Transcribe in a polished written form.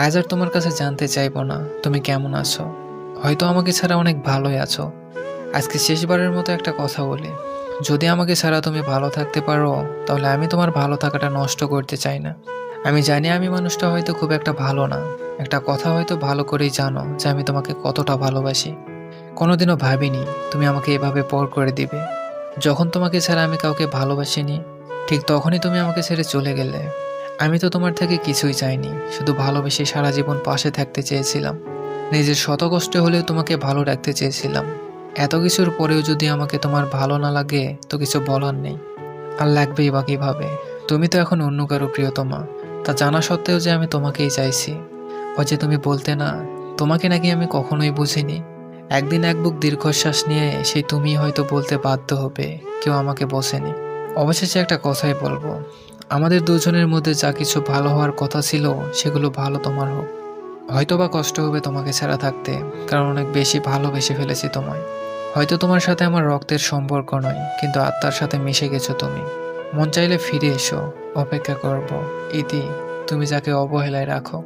আজ আর তোমার কাছে জানতে চাইবো না তুমি কেমন আছো। হয়তো আমাকে ছাড়া অনেক ভালোই আছো। আজকে শেষবারের মতো একটা কথা বলি, যদি আমাকে ছাড়া তুমি ভালো থাকতে পারো, তাহলে আমি তোমার ভালো থাকাটা নষ্ট করতে চাই না। আমি জানি আমি মানুষটা হয়তো খুব একটা ভালো না, একটা কথা হয়তো ভালো করেই জানো যে আমি তোমাকে কতটা ভালোবাসি। কোনোদিনও ভাবিনি তুমি আমাকে এভাবে পর করে দিবে। যখন তোমাকে ছাড়া আমি কাউকে ভালোবাসিনি, ঠিক তখনই তুমি আমাকে ছেড়ে চলে গেলে। আমি তো তোমার থেকে কিছুই চাইনি, শুধু ভালোবেসে সারা জীবন পাশে থাকতে চেয়েছিলাম। নিজের শত কষ্টে হলেও তোমাকে ভালো রাখতে চেয়েছিলাম। এত কিছুর পরেও যদি আমাকে তোমার ভালো না লাগে, তো কিছু বলার নেই। আর লাগবেই বা কিভাবে? তুমি তো এখন অন্য কারো প্রিয়তমা। তা জানা সত্ত্বেও যে আমি তোমাকেই চাইছি। ওই যে তুমি বলতে না, তোমাকে নাকি আমি কখনোই বুঝিনি। একদিন এক বুক দীর্ঘশ্বাস নিয়ে সেই তুমি হয়তো বলতে বাধ্য হবে কেউ আমাকে বোঝেনি। অবশেষে একটা কথাই বলবো, আমাদের দুজনের মধ্যে যা কিছু ভালো হওয়ার কথা ছিল, সেগুলো ভালো তোমার হোক। হয়তো বা কষ্ট হবে তোমাকে ছাড়া থাকতে, কারণ অনেক বেশি ভালোবেসে ফেলেছি তোমায়। হয়তো তোমার সাথে আমার রক্তের সম্পর্ক নয়, কিন্তু আত্মার সাথে মিশে গেছো তুমি। মন চাইলে ফিরে এসো, অপেক্ষা করব। ইতি, তুমি যাকে অবহেলায় রাখো।